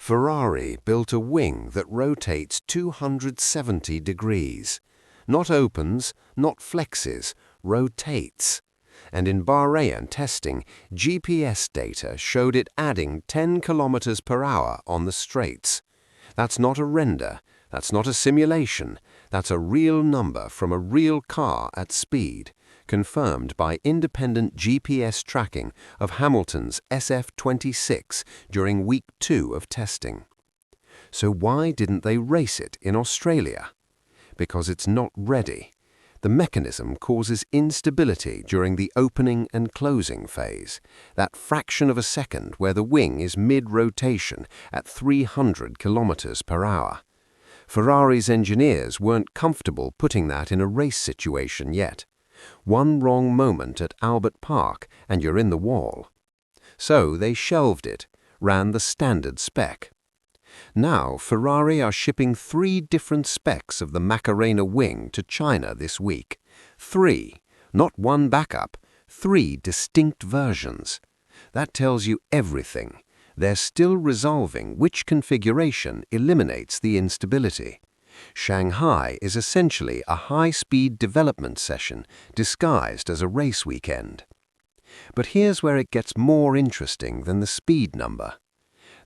Ferrari built a wing that rotates 270 degrees. Not opens, not flexes, rotates. And in Bahrain testing, GPS data showed it adding 10 kilometers per hour on the straights. That's not a render, that's not a simulation, that's a real number from a real car at speed, confirmed by independent GPS tracking of Hamilton's SF26 during week 2 of testing. So why didn't they race it in Australia? Because it's not ready. The mechanism causes instability during the opening and closing phase, that fraction of a second where the wing is mid-rotation at 300 kilometers per hour. Ferrari's engineers weren't comfortable putting that in a race situation yet. One wrong moment at Albert Park and you're in the wall. So they shelved it, ran the standard spec. Now Ferrari are shipping 3 different specs of the Macarena wing to China this week. 3, not one backup, 3 distinct versions. That tells you everything. They're still resolving which configuration eliminates the instability. Shanghai is essentially a high-speed development session disguised as a race weekend. But here's where it gets more interesting than the speed number.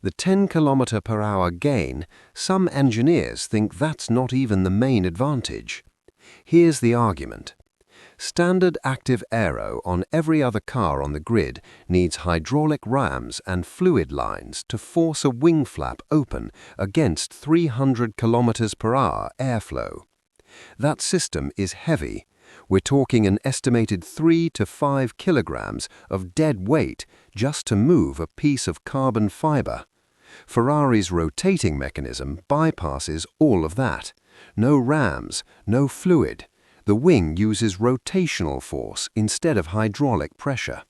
The 10 km/h gain, some engineers think that's not even the main advantage. Here's the argument. Standard active aero on every other car on the grid needs hydraulic rams and fluid lines to force a wing flap open against 300 km/h airflow. That system is heavy. We're talking an estimated 3 to 5 kilograms of dead weight just to move a piece of carbon fiber. Ferrari's rotating mechanism bypasses all of that. No rams, no fluid. The wing uses rotational force instead of hydraulic pressure.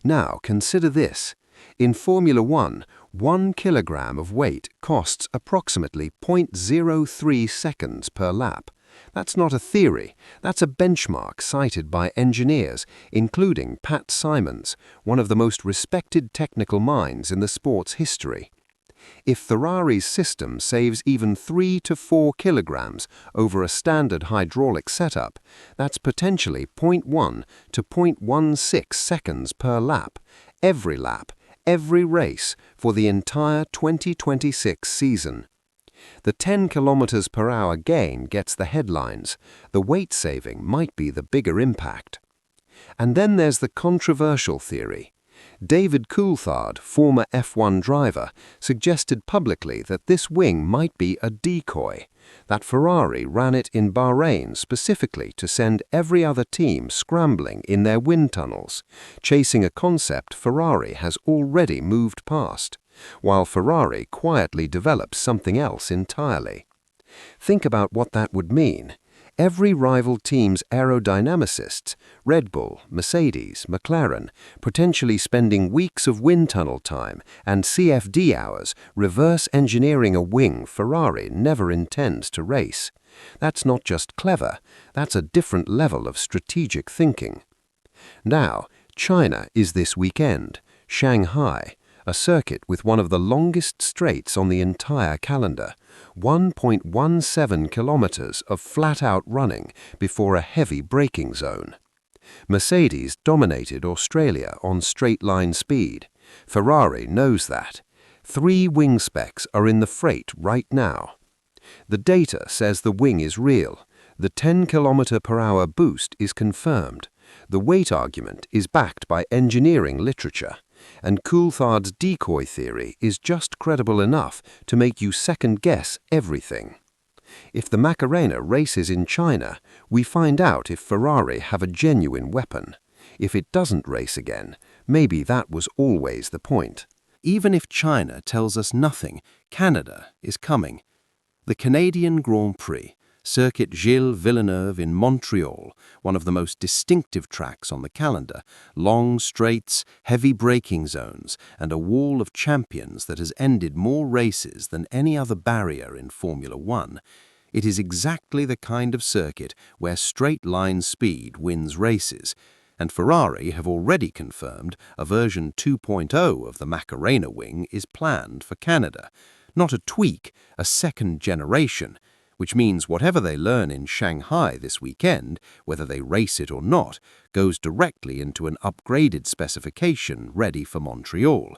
Now consider this. In Formula 1 kilogram of weight costs approximately 0.03 seconds per lap. That's not a theory, that's a benchmark cited by engineers, including Pat Simons, one of the most respected technical minds in the sport's history. If Ferrari's system saves even 3 to 4 kilograms over a standard hydraulic setup, that's potentially 0.1 to 0.16 seconds per lap, every race for the entire 2026 season. The 10 km/h gain gets the headlines. The weight saving might be the bigger impact. And then there's the controversial theory. David Coulthard, former F1 driver, suggested publicly that this wing might be a decoy, that Ferrari ran it in Bahrain specifically to send every other team scrambling in their wind tunnels, chasing a concept Ferrari has already moved past, while Ferrari quietly develops something else entirely. Think about what that would mean. Every rival team's aerodynamicists, Red Bull, Mercedes, McLaren, potentially spending weeks of wind tunnel time and CFD hours reverse engineering a wing Ferrari never intends to race. That's not just clever, that's a different level of strategic thinking. Now, China is this weekend, Shanghai, a circuit with one of the longest straights on the entire calendar, 1.17 kilometers of flat-out running before a heavy braking zone. Mercedes dominated Australia on straight-line speed. Ferrari knows that. 3 wing specs are in the freight right now. The data says the wing is real. The 10 km/h boost is confirmed. The weight argument is backed by engineering literature. And Coulthard's decoy theory is just credible enough to make you second-guess everything. If the Macarena races in China, we find out if Ferrari have a genuine weapon. If it doesn't race again, maybe that was always the point. Even if China tells us nothing, Canada is coming. The Canadian Grand Prix, Circuit Gilles Villeneuve in Montreal, one of the most distinctive tracks on the calendar, long straights, heavy braking zones, and a wall of champions that has ended more races than any other barrier in Formula 1. It is exactly the kind of circuit where straight-line speed wins races. and Ferrari have already confirmed a version 2.0 of the Macarena wing is planned for Canada. Not a tweak, a second generation, which means whatever they learn in Shanghai this weekend, whether they race it or not, goes directly into an upgraded specification ready for Montreal.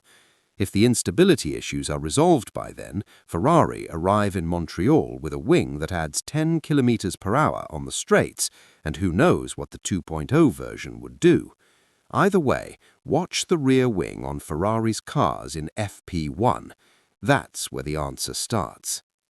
If the instability issues are resolved by then, Ferrari arrive in Montreal with a wing that adds 10 km/h on the straights, and who knows what the 2.0 version would do. Either way, watch the rear wing on Ferrari's cars in FP1. That's where the answer starts.